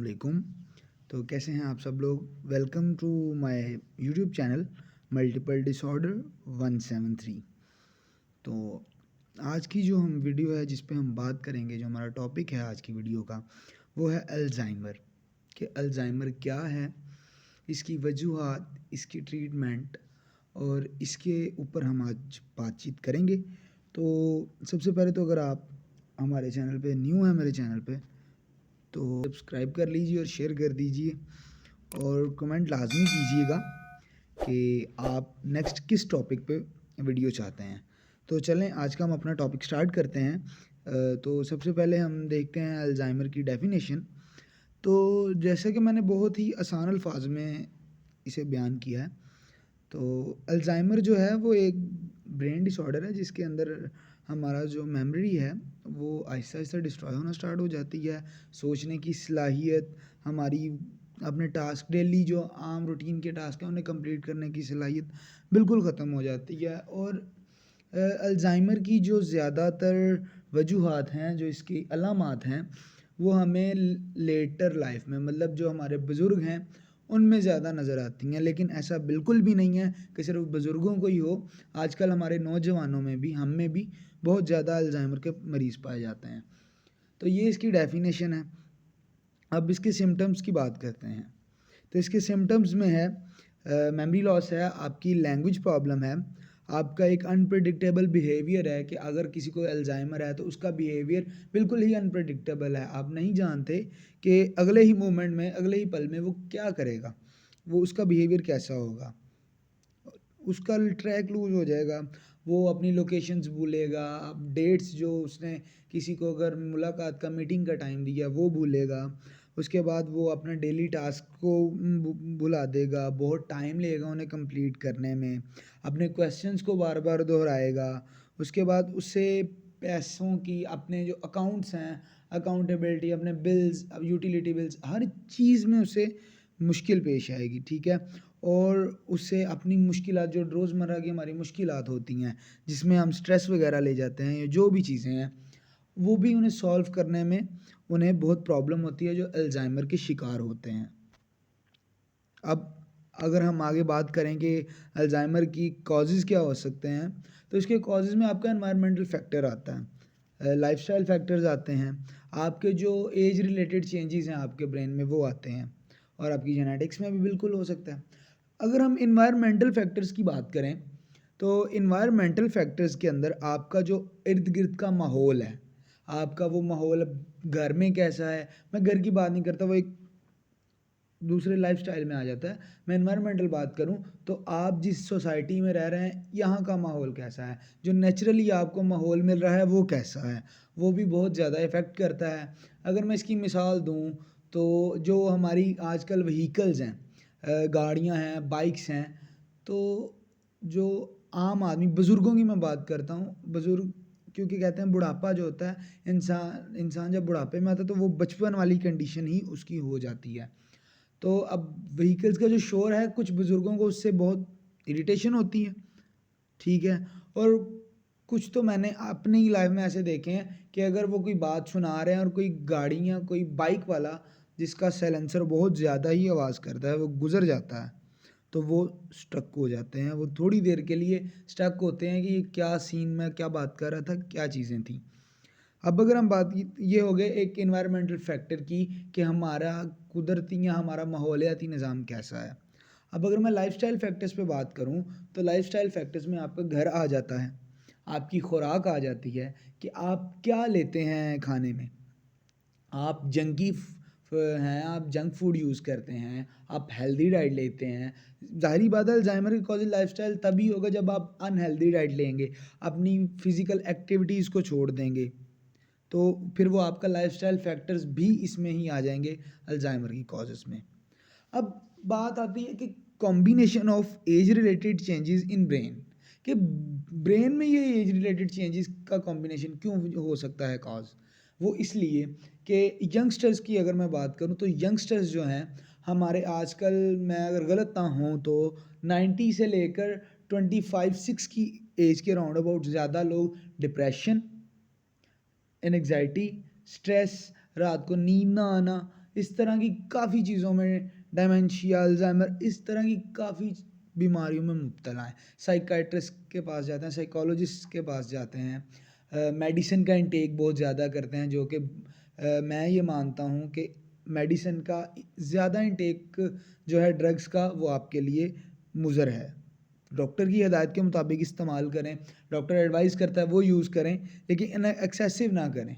वालेकुम। तो कैसे हैं आप सब लोग? Welcome to my YouTube channel multiple disorder 173। तो आज की जो हम वीडियो है जिस पे हम बात करेंगे, जो हमारा टॉपिक है आज की वीडियो का, वो है अल्जाइमर। कि अल्जाइमर क्या है, इसकी वजूहात, इसकी ट्रीटमेंट और इसके ऊपर हम आज बातचीत करेंगे। तो सबसे पहले तो अगर आप हमारे चैनल पे न्यू हैं, मेरे चैनल पे, तो सब्सक्राइब कर लीजिए और शेयर कर दीजिए और कमेंट लाजमी कीजिएगा कि आप नेक्स्ट किस टॉपिक पे वीडियो चाहते हैं। तो चलें आज का हम अपना टॉपिक स्टार्ट करते हैं। तो सबसे पहले हम देखते हैं अल्जाइमर की डेफिनेशन। तो जैसे कि मैंने बहुत ही आसान अल्फाज में इसे बयान किया है, तो अल्जाइमर जो है वो एक ब्रेन डिसऑर्डर है जिसके अंदर हमारा जो मेमोरी है वो आहिस्ता आहिस्ता डिस्ट्रॉय होना स्टार्ट हो जाती है। सोचने की सलाहियत, हमारी अपने टास्क, डेली जो आम रूटीन के टास्क हैं उन्हें कंप्लीट करने की सलाहियत बिल्कुल ख़त्म हो जाती है। और अल्जाइमर की जो ज़्यादातर वजूहात हैं, जो इसकी अलामात हैं, वो हमें लेटर लाइफ में, मतलब जो हमारे बुज़ुर्ग हैं उनमें ज़्यादा नज़र आती हैं। लेकिन ऐसा बिल्कुल भी नहीं है कि सिर्फ बुज़ुर्गों को ही हो। आजकल हमारे नौजवानों में भी, हम में भी बहुत ज़्यादा अल्जाइमर के मरीज़ पाए जाते हैं। तो ये इसकी डेफिनेशन है। अब इसके सिम्टम्स की बात करते हैं। तो इसके सिम्टम्स में है मेमोरी लॉस है, आपकी लैंग्वेज प्रॉब्लम है, आपका एक अनप्रेडिक्टेबल बिहेवियर है कि अगर किसी को अल्जाइमर है तो उसका बिहेवियर बिल्कुल ही अनप्रेडिक्टेबल है। आप नहीं जानते कि अगले ही मोमेंट में, अगले ही पल में वो क्या करेगा, वो उसका बिहेवियर कैसा होगा, उसका ट्रैक लूज़ हो जाएगा, वो अपनी लोकेशंस भूलेगा, अब डेट्स जो उसने किसी को अगर मुलाकात का, मीटिंग का टाइम दिया वो भूलेगा। उसके बाद वो अपना डेली टास्क को भुला देगा, बहुत टाइम लगेगा उन्हें कंप्लीट करने में, अपने क्वेश्चंस को बार बार दोहराएगा। उसके बाद उससे पैसों की, अपने जो अकाउंट्स हैं, अकाउंटेबिलिटी, अपने बिल्स, अब यूटिलिटी बिल्स, हर चीज़ में उसे मुश्किल पेश आएगी, ठीक है। और उससे अपनी मुश्किलात, जो रोज़मर्रा की हमारी मुश्किलात होती हैं जिसमें हम स्ट्रेस वगैरह ले जाते हैं, या जो भी चीज़ें हैं, वो भी उन्हें सॉल्व करने में उन्हें बहुत प्रॉब्लम होती है जो अल्जाइमर के शिकार होते हैं। अब अगर हम आगे बात करें कि अल्जाइमर की कॉजेज़ क्या हो सकते हैं, तो इसके कॉजेज़ में आपका एनवायरमेंटल फैक्टर आता है, लाइफ़स्टाइल फैक्टर्स आते हैं, आपके जो एज रिलेटेड चेंजेस हैं आपके ब्रेन में वो आते हैं, और आपकी जेनेटिक्स में भी बिल्कुल हो सकता है। अगर हम एनवायरमेंटल फैक्टर्स की बात करें, तो एनवायरमेंटल फैक्टर्स के अंदर आपका जो इर्द-गिर्द का माहौल है, आपका वो माहौल घर में कैसा है, मैं घर की बात नहीं करता, वो एक दूसरे लाइफ़स्टाइल में आ जाता है। मैं एनवायरमेंटल बात करूँ तो आप जिस सोसाइटी में रह रहे हैं, यहाँ का माहौल कैसा है, जो नेचुरली आपको माहौल मिल रहा है वो कैसा है, वो भी बहुत ज़्यादा इफ़ेक्ट करता है। अगर मैं इसकी मिसाल दूँ, तो जो हमारी आजकल व्हीकल्स हैं, गाड़ियाँ हैं, बाइक्स हैं, तो जो आम आदमी, बुज़ुर्गों की मैं बात करता हूँ, बुज़ुर्ग, क्योंकि कहते हैं बुढ़ापा जो होता है, इंसान इंसान जब बुढ़ापे में आता है तो वो बचपन वाली कंडीशन ही उसकी हो जाती है। तो अब व्हीकल्स का जो शोर है, कुछ बुज़ुर्गों को उससे बहुत इरिटेशन होती है, ठीक है। और कुछ तो मैंने अपनी लाइफ में ऐसे देखे हैं कि अगर वो कोई बात सुना रहे हैं और कोई गाड़ी या कोई बाइक वाला जिसका साइलेंसर बहुत ज़्यादा ही आवाज़ करता है, वो गुज़र जाता है, तो वो स्ट्रक हो जाते हैं। वो थोड़ी देर के लिए स्टक होते हैं कि ये क्या सीन, में क्या बात कर रहा था, क्या चीज़ें थी। अब अगर हम बात, ये हो गए एक एनवायरमेंटल फैक्टर की कि हमारा कुदरती या हमारा माहौलियाती निज़ाम कैसा है। अब अगर मैं लाइफ़स्टाइल फैक्टर्स पे बात करूँ, तो लाइफ़स्टाइल फैक्टर्स में आपका घर आ जाता है, आपकी खुराक आ जाती है कि आप क्या लेते हैं खाने में। आप जंकी हैं, आप जंक फूड यूज़ करते हैं, आप हेल्दी डाइट लेते हैं। ज़ाहिर-सी बात है अल्ज़ाइमर की कॉज़ लाइफ़स्टाइल तभी होगा जब आप अनहेल्दी डाइट लेंगे, अपनी फ़िज़िकल एक्टिविटीज़ को छोड़ देंगे। तो फिर वो आपका लाइफ़स्टाइल फैक्टर्स भी इसमें ही आ जाएँगे अल्ज़ाइमर की कॉजेज़ में। अब बात आती है कि combination of age related changes in brain, कि ब्रेन में ये एज रिलेटेड चेंजेस का कॉम्बिनेशन क्यों हो सकता है कॉज़? वो इसलिए कि यंगस्टर्स की अगर मैं बात करूँ, तो यंगस्टर्स जो हैं हमारे आजकल, मैं अगर गलत ना हूँ तो 90 से लेकर 25-6 की एज के राउंड अबाउट ज़्यादा लोग डिप्रेशन, एंग्जायटी, स्ट्रेस, रात को नींद ना आना, इस तरह की काफ़ी चीज़ों में, डेमेंशिया, अल्जाइमर, इस तरह की काफ़ी बीमारियों में मुब्तला हैं। साइकियाट्रिस्ट के पास जाते हैं, साइकोलॉजिस्ट के पास जाते हैं, मेडिसिन का इंटेक बहुत ज़्यादा करते हैं, जो कि मैं ये मानता हूँ कि मेडिसिन का ज़्यादा इंटेक जो है ड्रग्स का, वो आपके लिए मुज़र है। डॉक्टर की हिदायत के मुताबिक इस्तेमाल करें, डॉक्टर एडवाइस करता है वो यूज़ करें, लेकिन इन्हें एक्सेसिव ना करें।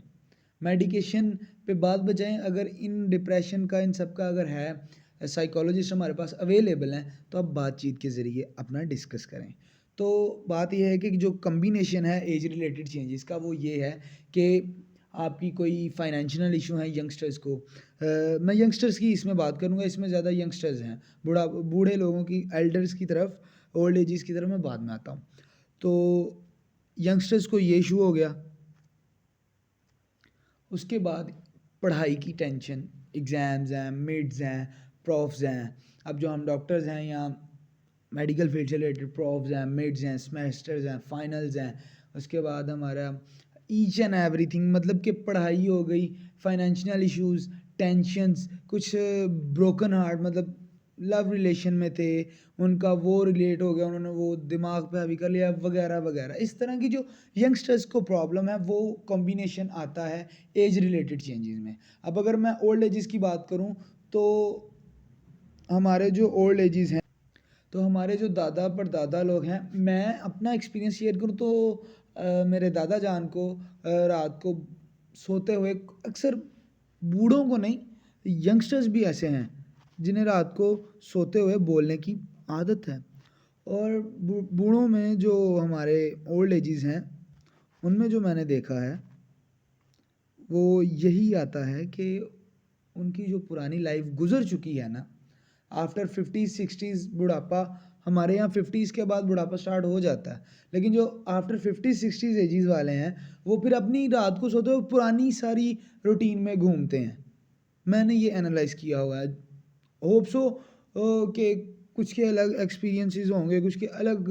मेडिकेशन पे बात बजाएं, अगर इन डिप्रेशन का, इन सब का अगर है, साइकोलॉजिस्ट हमारे पास अवेलेबल हैं, तो आप बातचीत के ज़रिए अपना डिस्कस करें। तो बात यह है कि जो कम्बिनेशन है एज रिलेटेड चेंजेस का, वो ये है कि आपकी कोई फाइनेंशियल इशू है यंगस्टर्स को, मैं यंगस्टर्स की इसमें बात करूँगा, इसमें ज़्यादा यंगस्टर्स हैं, बूढ़े लोगों की, एल्डर्स की तरफ, ओल्ड एजेस की तरफ मैं बाद में आता हूँ। तो यंगस्टर्स को ये इशू हो गया, उसके बाद पढ़ाई की टेंशन, एग्ज़ाम्स हैं, मिड्स हैं, प्रॉफ्स हैं। अब जो हम डॉक्टर्स हैं या मेडिकल फील्ड से रिलेटेड, प्रॉफ्स हैं, मिड्स हैं, सेमेस्टर्स हैं, फाइनल्स हैं, उसके बाद हमारा ईच एंड एवरीथिंग, मतलब कि पढ़ाई हो गई, फाइनेंशियल इश्यूज़, टेंशन्स, कुछ ब्रोकन हार्ट, मतलब लव रिलेशन में थे, उनका वो रिलेट हो गया, उन्होंने वो दिमाग पे हावी कर लिया, वगैरह वगैरह। इस तरह की जो यंगस्टर्स को प्रॉब्लम है, वो कॉम्बिनेशन आता है एज रिलेटेड चेंजेस में। अब अगर मैं ओल्ड एजेस की बात करूं, तो हमारे जो ओल्ड एजेस हैं, तो हमारे जो दादा परदादा लोग हैं, मैं अपना एक्सपीरियंस शेयर करूं तो मेरे दादा जान को रात को सोते हुए अक्सर, बूढ़ों को नहीं, यंगस्टर्स भी ऐसे हैं जिन्हें रात को सोते हुए बोलने की आदत है। और बूढ़ों में जो हमारे ओल्ड एजेस हैं, उनमें जो मैंने देखा है, वो यही आता है कि उनकी जो पुरानी लाइफ गुजर चुकी है ना, आफ्टर 50s 60s बुढ़ापा, हमारे यहाँ 50s के बाद बुढ़ापा स्टार्ट हो जाता है, लेकिन जो आफ्टर 50s 60s एजीज वाले हैं, वो फिर अपनी रात को सोते हुए पुरानी सारी रूटीन में घूमते हैं। मैंने ये एनालाइज किया हुआ है। होप सो कि कुछ के अलग एक्सपीरियंसेस होंगे, कुछ के अलग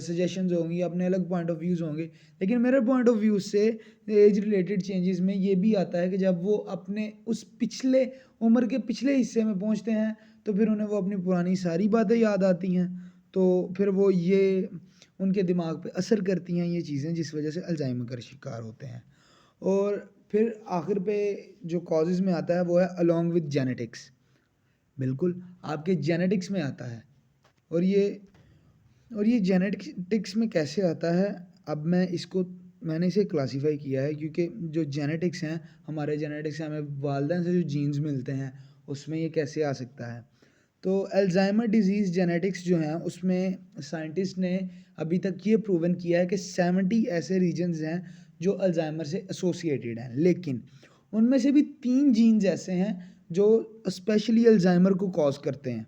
सजेशंस होंगी, अपने अलग पॉइंट ऑफ व्यूज़ होंगे, लेकिन मेरे पॉइंट ऑफ व्यू से एज रिलेटेड चेंजेस में ये भी आता है कि जब वो अपने उस पिछले उम्र के पिछले हिस्से में पहुंचते हैं, तो फिर उन्हें वो अपनी पुरानी सारी बातें याद आती हैं, तो फिर वो ये उनके दिमाग पे असर करती हैं ये चीज़ें, जिस वजह से अल्जाइमर का शिकार होते हैं। और फिर आखिर पे जो कॉजेज़ में आता है, वो है अलोंग विद जेनेटिक्स। बिल्कुल, आपके जेनेटिक्स में आता है। और ये जेनेटिक्स में कैसे आता है, अब मैंने इसे क्लासीफाई किया है, क्योंकि जो जेनेटिक्स हैं, हमारे जेनेटिक्स हमें वालिदैन से जो जीन्स मिलते हैं, उसमें ये कैसे आ सकता है। तो अल्जाइमर डिजीज़ जेनेटिक्स जो हैं, उसमें साइंटिस्ट ने अभी तक ये प्रूवन किया है कि 70 ऐसे रीजन्स हैं जो अल्जाइमर से एसोसिएटेड हैं, लेकिन उनमें से भी 3 जीन्स ऐसे हैं जो स्पेशली अल्जाइमर को कॉज करते हैं।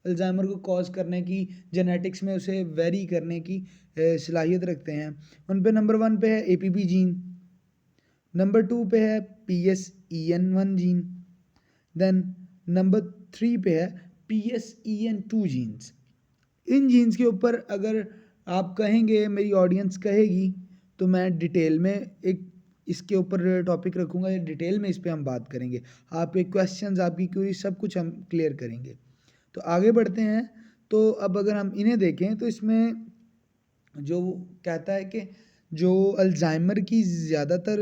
अल्जाइमर को कॉज करने की, जेनेटिक्स में उसे वेरी करने की सलाहियत रखते हैं। उन पे नंबर 1 पे है APP जीन, नंबर 2 पे है PSEN1 जीन, देन नंबर 3 पे है PSEN2 जीन्स। इन जीन्स के ऊपर अगर आप कहेंगे, मेरी ऑडियंस कहेगी, तो मैं डिटेल में एक इसके ऊपर टॉपिक रखूँगा, या डिटेल में इस पे हम बात करेंगे। आपके क्वेश्चंस, आपकी क्वेरी, सब कुछ हम क्लियर करेंगे। तो आगे बढ़ते हैं। तो अब अगर हम इन्हें देखें, तो इसमें जो कहता है कि जो अल्जाइमर की ज़्यादातर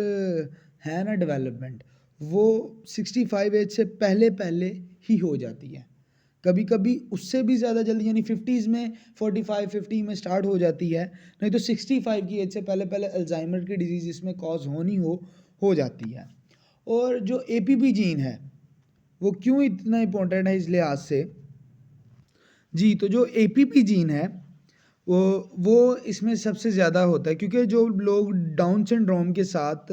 है ना डेवलपमेंट, वो 65 एज से पहले पहले ही हो जाती है। कभी कभी उससे भी ज़्यादा जल्दी, यानी 50s में, 45-50 में स्टार्ट हो जाती है, नहीं तो 65 की एज से पहले पहले अल्जाइमर की डिजीज़ इसमें कॉज होनी हो जाती है। और जो APP जीन है, वो क्यों इतना इम्पोर्टेंट है इस लिहाज से जी, तो जो APP जीन है, वो इसमें सबसे ज़्यादा होता है, क्योंकि जो लोग डाउन सिंड्रोम के साथ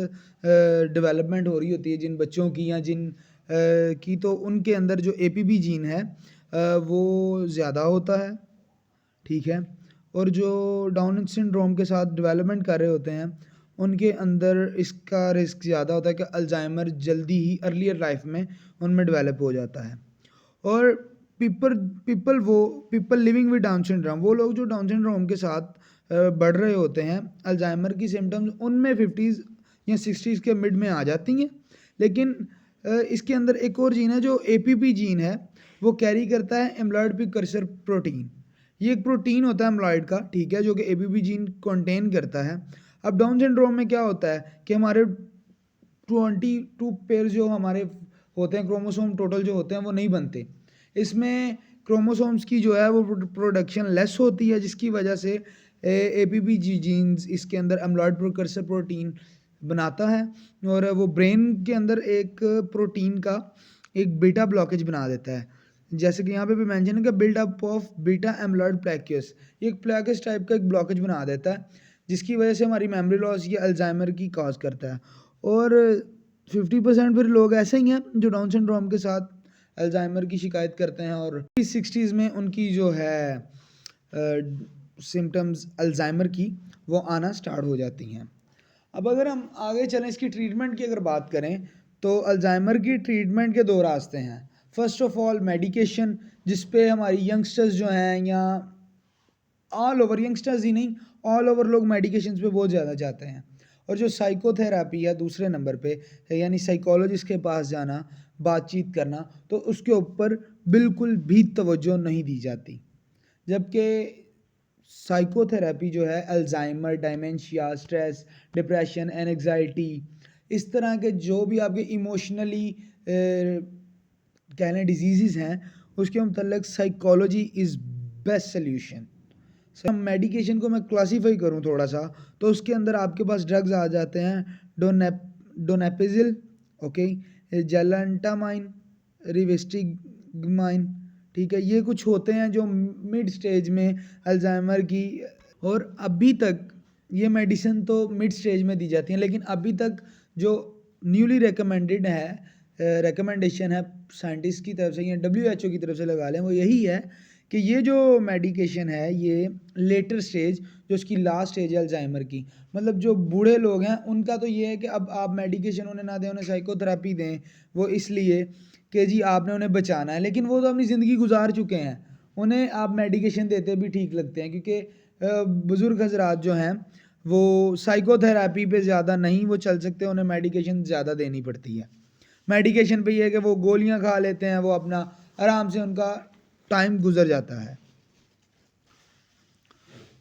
डेवलपमेंट हो रही होती है, जिन बच्चों की या जिन की, तो उनके अंदर जो APP जीन है, वो ज़्यादा होता है, ठीक है। और जो डाउन सिंड्रोम के साथ डेवलपमेंट कर रहे होते हैं, उनके अंदर इसका रिस्क ज़्यादा होता है कि अल्जाइमर जल्दी ही अर्लियर लाइफ में उनमें डेवलप हो जाता है। और people people living with down syndrome, वो लोग जो डाउन सिंड्रोम के साथ बढ़ रहे होते हैं, अल्जाइमर की सिम्टम्स उनमें 50s या 60s के मिड में आ जाती हैं, लेकिन इसके अंदर एक और जीन है जो APP जीन है, वो कैरी करता है एम्लॉयड प्रिकर्सर प्रोटीन। ये एक प्रोटीन होता है एम्लॉयड का, ठीक है, जो कि APP जीन कंटेन करता है। अब डाउन सिंड्रोम में क्या होता है कि हमारे 22 पेयर जो हमारे होते हैं क्रोमोसोम टोटल जो होते हैं वो नहीं बनते। इसमें क्रोमोसोम्स की जो है वो प्रोडक्शन लेस होती है, जिसकी वजह से APP जीन्स इसके अंदर एम्लॉयड प्रिकर्सर प्रोटीन बनाता है और वो ब्रेन के अंदर एक प्रोटीन का एक बीटा ब्लॉकेज बना देता है। जैसे कि यहाँ पे भी मेंशन है कि बिल्ड अप ऑफ बीटा एम्लॉयड प्लेक्यूस, ये एक प्लेक्यूस टाइप का एक ब्लॉकेज बना देता है, जिसकी वजह से हमारी मेमोरी लॉस या अल्जाइमर की कॉज करता है। और 50% फिर लोग ऐसे ही हैं जो डाउन सिंड्रोम के साथ अल्जाइमर की शिकायत करते हैं और 60s में उनकी जो है सिम्टम्स अल्जाइमर की वो आना स्टार्ट हो जाती हैं। अब अगर हम आगे चलें इसकी ट्रीटमेंट की अगर बात करें तो अल्जाइमर की ट्रीटमेंट के दो रास्ते हैं। फर्स्ट ऑफ ऑल मेडिकेशन, जिस पे हमारी यंगस्टर्स जो हैं या ऑल ओवर, यंगस्टर्स ही नहीं ऑल ओवर लोग मेडिकेशंस पे बहुत ज़्यादा जाते हैं। और जो साइकोथेरापी है दूसरे नंबर पे, यानी साइकोलॉजिस्ट के पास जाना, बातचीत करना, तो उसके ऊपर बिल्कुल भी तवज्जो नहीं दी जाती। जबकि साइकोथेरेपी जो है अल्जाइमर, डायमेंशिया, स्ट्रेस, डिप्रेशन, एंजाइटी, इस तरह के जो भी आपके इमोशनली कह लें डिजीज़ हैं, उसके मतलब psychology is best solution. Medication को मैं क्लासीफाई करूं थोड़ा सा, तो उसके अंदर आपके पास ड्रग्स आ जाते हैं डोनेपेजिल, ओके, जेलेंटामाइन, रिवेस्टिगमाइन, ठीक है, ये कुछ होते हैं जो मिड स्टेज में अल्जाइमर की, और अभी तक ये मेडिसिन तो मिड स्टेज में दी जाती हैं, लेकिन अभी तक जो न्यूली रिकमेंडेड है रिकमेंडेशन है साइंटिस्ट की तरफ से या WHO की तरफ से लगा लें, वो यही है कि ये जो मेडिकेशन है ये लेटर स्टेज, जो इसकी लास्ट स्टेज है अल्जाइमर की, मतलब जो बूढ़े लोग हैं उनका तो ये है कि अब आप मेडिकेशन उन्हें ना दें, उन्हें साइकोथेरापी दें, वो इसलिए कि जी आपने उन्हें बचाना है, लेकिन वो तो अपनी ज़िंदगी गुजार चुके हैं, उन्हें आप मेडिकेशन देते भी ठीक लगते हैं, क्योंकि बुज़ुर्ग हजरात जो हैं वो साइकोथेरापी पे ज़्यादा नहीं वो चल सकते, उन्हें मेडिकेशन ज़्यादा देनी पड़ती है। मेडिकेशन पे ये है कि वो गोलियां खा लेते हैं, वो अपना आराम से उनका टाइम गुजर जाता है।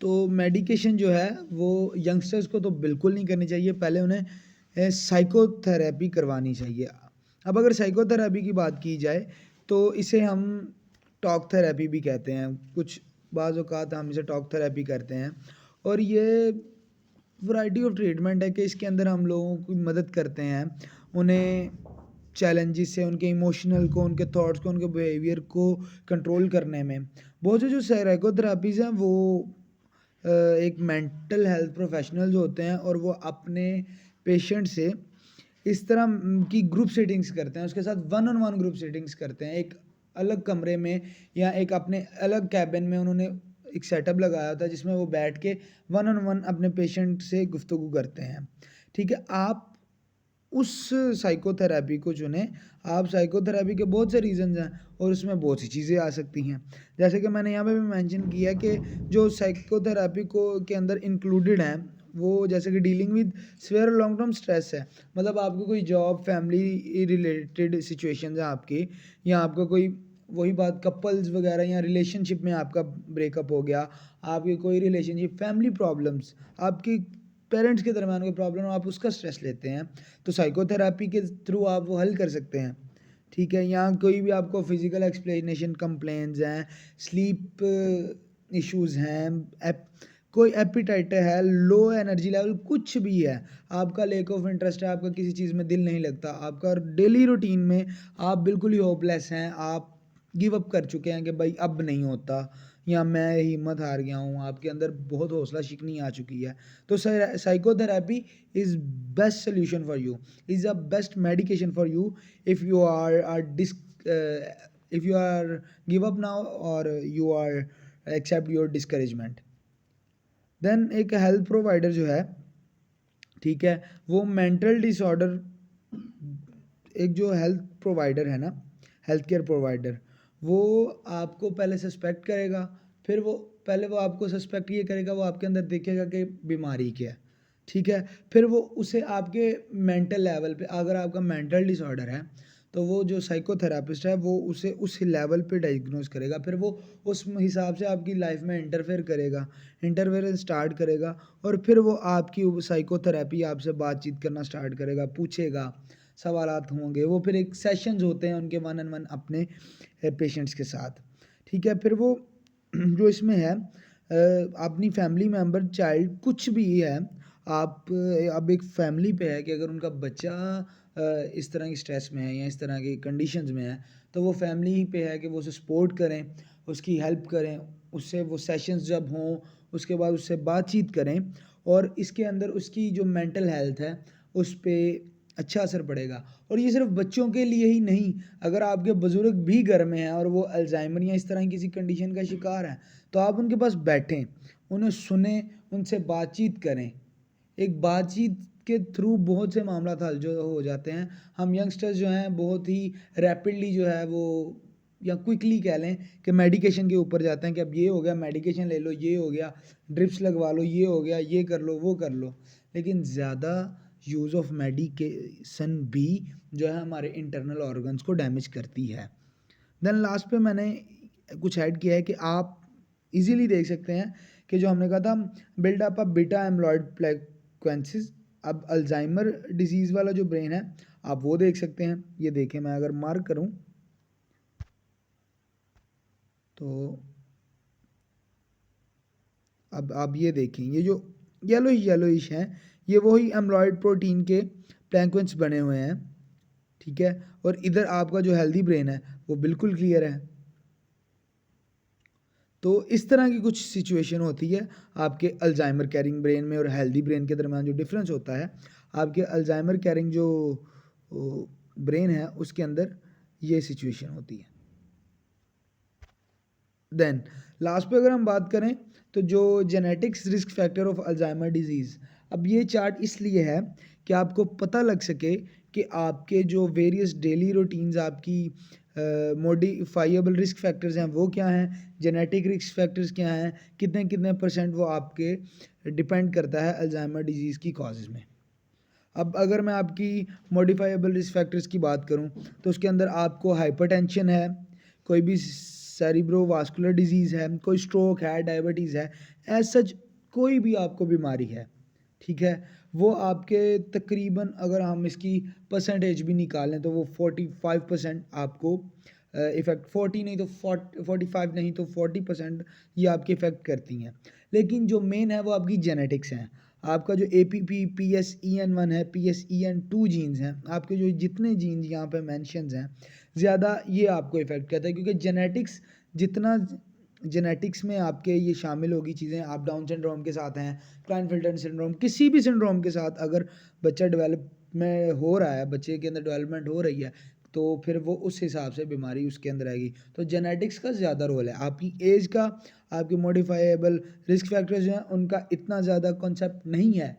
तो मेडिकेशन जो है वो यंगस्टर्स को तो बिल्कुल नहीं करनी चाहिए, पहले उन्हें साइकोथेरेपी करवानी चाहिए। अब अगर साइकोथेरेपी की बात की जाए तो इसे हम टॉक थेरेपी भी कहते हैं, कुछ बाज़ औक़ात हम इसे टॉक थेरेपी करते हैं, और ये वैरायटी ऑफ ट्रीटमेंट है कि इसके अंदर हम लोगों की मदद करते हैं उन्हें चैलेंजेस से, उनके इमोशनल को, उनके थॉट्स को, उनके बिहेवियर को कंट्रोल करने में। बहुत से जो साइकोथेरापीज़ हैं वो एक मेंटल हेल्थ प्रोफेशनल्स होते हैं और वो अपने पेशेंट से इस तरह की ग्रुप सेटिंग्स करते हैं, उसके साथ one on one group settings करते हैं, एक अलग कमरे में या एक अपने अलग कैबिन में उन्होंने एक सेटअप लगाया होता है जिसमें वो बैठ के वन ऑन वन अपने पेशेंट से गुफ्तगू करते हैं, ठीक है। आप उस साइकोथेरेपी को चुनें। आप साइकोथेरेपी के बहुत से रीज़न्स हैं और उसमें बहुत सी चीज़ें आ सकती हैं, जैसे कि मैंने यहाँ पे भी मेंशन किया कि जो साइकोथेरेपी को के अंदर इंक्लूडेड हैं वो जैसे कि dealing with severe long term stress है, मतलब आपको कोई जॉब फैमिली रिलेटेड सिचुएशंस है आपकी, या आपका कोई वही बात कपल्स वगैरह या रिलेशनशिप में आपका ब्रेकअप हो गया, आपकी कोई रिलेशनशिप फैमिली प्रॉब्लम्स, आपकी पेरेंट्स के दरमियान कोई प्रॉब्लम, आप उसका स्ट्रेस लेते हैं तो साइकोथेरेपी के थ्रू आप वो हल कर सकते हैं, ठीक है। या कोई भी आपको फिजिकल एक्सप्लेनेशन कंप्लेंट्स हैं, स्लीप इश्यूज़ हैं, कोई एपिटाइट है, लो एनर्जी लेवल, कुछ भी है, आपका लेक ऑफ इंटरेस्ट है, आपका किसी चीज़ में दिल नहीं लगता, आपका डेली रूटीन में आप बिल्कुल ही होपलेस हैं, आप गिव अप कर चुके हैं कि भाई अब नहीं होता, या मैं हिम्मत हार गया हूँ, आपके अंदर बहुत हौसला शिकनी आ चुकी है, तो psychotherapy is best solution for you, is a best medication for you if you are if you are give up now or you are accept your discouragement। Then एक हेल्थ प्रोवाइडर जो है, ठीक है, वो मेंटल डिसऑर्डर, एक जो health provider है ना, हेल्थ केयर प्रोवाइडर, वो आपको पहले सस्पेक्ट करेगा, फिर वो आपको सस्पेक्ट ये करेगा, वो आपके अंदर देखेगा कि बीमारी क्या है, ठीक है। फिर वो उसे आपके मेंटल लेवल पे, अगर आपका मेंटल डिसऑर्डर है तो वो जो साइकोथेरेपिस्ट है वो उसे उस लेवल पे डायग्नोज करेगा। फिर वो उस हिसाब से आपकी लाइफ में इंटरफेयर करेगा, इंटरफेरेंस स्टार्ट करेगा, और फिर वो आपकी साइकोथेरेपी आपसे बातचीत करना स्टार्ट करेगा, पूछेगा, सवालात होंगे। वो फिर एक सेशंस होते हैं उनके वन एंड वन अपने पेशेंट्स के साथ। ठीक है। फिर वो जो इसमें है अपनी फैमिली मेंबर, चाइल्ड, कुछ भी है, आप अब एक फैमिली पे है कि अगर उनका बच्चा इस तरह की स्ट्रेस में है या इस तरह की कंडीशंस में है, तो वो फैमिली ही पे है कि वो उसे सपोर्ट करें, उसकी हेल्प करें, उससे वो सेशंस जब हों उसके बाद उससे बातचीत करें, और इसके अंदर उसकी जो मेंटल हेल्थ है उस पर अच्छा असर पड़ेगा। और ये सिर्फ बच्चों के लिए ही नहीं, अगर आपके बुजुर्ग भी घर में हैं और वो अल्जाइमर या इस तरह की किसी कंडीशन का शिकार है, तो आप उनके पास बैठें, उन्हें सुने, उनसे बातचीत करें। एक बातचीत के थ्रू बहुत से मामला हल जो हो जाते हैं। हम यंगस्टर्स जो हैं बहुत ही रैपिडली जो है वो, या क्विकली कह लें कि मेडिकेशन के ऊपर जाते हैं कि अब ये हो गया मेडिकेशन ले लो, ये हो गया ड्रिप्स लगवा लो, ये हो गया ये कर लो वो कर लो। लेकिन ज़्यादा यूज़ ऑफ मेडिकेशन भी जो है हमारे इंटरनल ऑर्गन्स को डैमेज करती है। देन लास्ट पे मैंने कुछ ऐड किया है कि आप इजीली देख सकते हैं कि जो हमने कहा था बिल्डअप ऑफ बीटा एम्लॉयड फ्रीक्वेंसीज, अब अल्जाइमर डिजीज़ वाला जो ब्रेन है आप वो देख सकते हैं। ये देखें, मैं अगर मार्क करूं तो अब आप ये देखें, ये जो येलोइश हैं ये वही एम्लॉयड प्रोटीन के फ्रीक्वेंस बने हुए हैं। ठीक है। और इधर आपका जो हेल्दी ब्रेन है वो बिल्कुल क्लियर है। तो इस तरह की कुछ सिचुएशन होती है आपके अल्जाइमर कैरिंग ब्रेन में और हेल्दी ब्रेन के दरमियान जो डिफरेंस होता है। आपके अल्जाइमर कैरिंग जो ब्रेन है उसके अंदर ये सिचुएशन होती है। देन लास्ट पे अगर हम बात करें तो जो genetics risk factor of Alzheimer disease, अब ये चार्ट इसलिए है कि आपको पता लग सके कि आपके जो वेरियस डेली रूटीन्स, आपकी मॉडिफाइबल रिस्क फैक्टर्स हैं वो क्या हैं, जेनेटिक रिस्क फैक्टर्स क्या हैं, कितने कितने परसेंट वो आपके डिपेंड करता है अल्जाइमर डिजीज़ की कॉजेज़ में। अब अगर मैं आपकी मॉडिफाइबल रिस्क फैक्टर्स की बात करूं तो उसके अंदर आपको हाइपरटेंशन है, कोई भी सेरिब्रोवास्कुलर डिजीज़ है, कोई स्ट्रोक है, डायबिटीज़ है, एज सच कोई भी आपको बीमारी है, ठीक है, वो आपके तकरीबन अगर हम इसकी परसेंटेज भी निकालें तो वो 45% आपको इफ़ेक्ट, 40 नहीं तो 45 नहीं तो 40% ये आपके इफ़ेक्ट करती हैं। लेकिन जो मेन है वो आपकी जेनेटिक्स हैं। आपका जो APP PSEN1 है, PSEN2 जीन्स हैं, आपके जो जितने जीन्स यहाँ पे मेंशन्स हैं ज़्यादा ये आपको इफ़ेक्ट करता है, क्योंकि जितना जेनेटिक्स में आपके ये शामिल होगी चीज़ें। आप डाउन सिंड्रोम के साथ हैं, क्लाइनफेल्टर सिंड्रोम, किसी भी सिंड्रोम के साथ अगर बच्चा डेवलप में हो रहा है, बच्चे के अंदर डेवलपमेंट हो रही है, तो फिर वो उस हिसाब से बीमारी उसके अंदर आएगी। तो जेनेटिक्स का ज़्यादा रोल है। आपकी एज का, आपके मॉडिफाइबल रिस्क फैक्टर्स जो हैं उनका इतना ज़्यादा कॉन्सेप्ट नहीं है।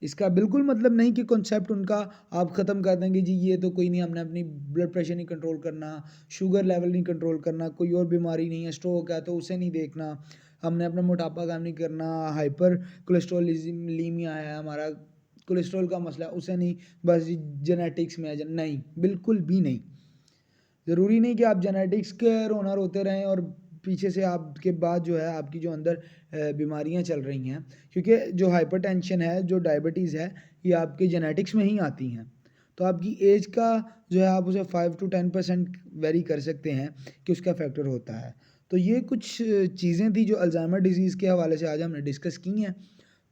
इसका बिल्कुल मतलब नहीं कि कॉन्सेप्ट उनका आप ख़त्म कर देंगे जी ये तो कोई नहीं, हमने अपनी ब्लड प्रेशर नहीं कंट्रोल करना, शुगर लेवल नहीं कंट्रोल करना, कोई और बीमारी नहीं है, स्ट्रोक है तो उसे नहीं देखना, हमने अपना मोटापा कम नहीं करना, हाइपर कोलेस्ट्रोलिज्मीमिया है हमारा, कोलेस्ट्रॉल का मसला है उसे नहीं, बस जेनेटिक्स में है। नहीं, बिल्कुल भी नहीं। ज़रूरी नहीं कि आप जेनेटिक्स के रोना रोते रहें और पीछे से आपके बाद जो है आपकी जो अंदर बीमारियां चल रही हैं, क्योंकि जो हाइपरटेंशन है, जो डायबिटीज़ है, ये आपके जेनेटिक्स में ही आती हैं। तो आपकी एज का जो है आप उसे 5 to 10% वेरी कर सकते हैं कि उसका फैक्टर होता है। तो ये कुछ चीज़ें थी जो अल्जाइमर डिजीज़ के हवाले से आज हमने डिस्कस की हैं।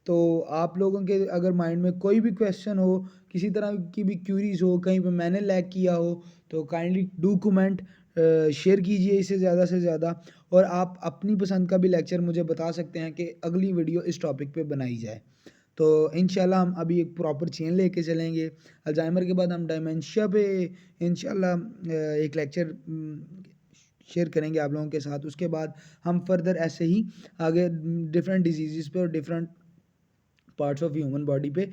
तो आप लोगों के अगर माइंड में कोई भी क्वेश्चन हो, किसी तरह की भी क्यूरीज हो, कहीं पे मैंने लैग किया हो, तो काइंडली डू कमेंट, शेयर कीजिए इसे ज़्यादा से ज़्यादा। और आप अपनी पसंद का भी लेक्चर मुझे बता सकते हैं कि अगली वीडियो इस टॉपिक पे बनाई जाए। तो इंशाल्लाह हम अभी एक प्रॉपर चेन लेके चलेंगे। अल्जाइमर के बाद हम डायमेंशिया पे इंशाल्लाह एक लेक्चर शेयर करेंगे आप लोगों के साथ। उसके बाद हम फर्दर ऐसे ही आगे डिफरेंट डिजीज़ पे और different parts of human body पे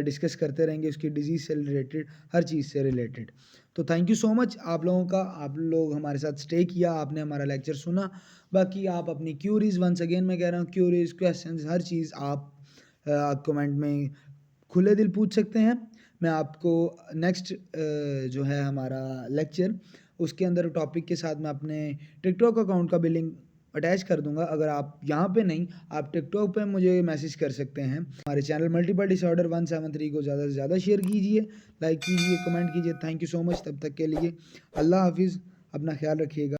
डिस्कस करते रहेंगे, उसकी डिजीज़ से रिलेटेड, हर चीज़ से रिलेटेड। तो थैंक यू सो मच आप लोगों का, आप लोग हमारे साथ स्टे किया, आपने हमारा लेक्चर सुना। बाकी आप अपनी क्यूरीज, वंस अगेन मैं कह रहा हूँ, क्यूरीज, क्वेश्चंस, हर चीज़ आप आप कमेंट में खुले दिल पूछ सकते हैं। मैं आपको नेक्स्ट जो है हमारा लेक्चर, उसके अंदर टॉपिक के साथ मैं अपने टिकटॉक अकाउंट का भी लिंक अटैच कर दूंगा। अगर आप यहाँ पे नहीं, आप टिकटॉक पे मुझे मैसेज कर सकते हैं। हमारे चैनल मल्टीपल डिसऑर्डर 173 को ज़्यादा से ज़्यादा शेयर कीजिए, लाइक कीजिए, कमेंट कीजिए। Thank you so much. तब तक के लिए अल्लाह हाफिज़, अपना ख्याल रखिएगा।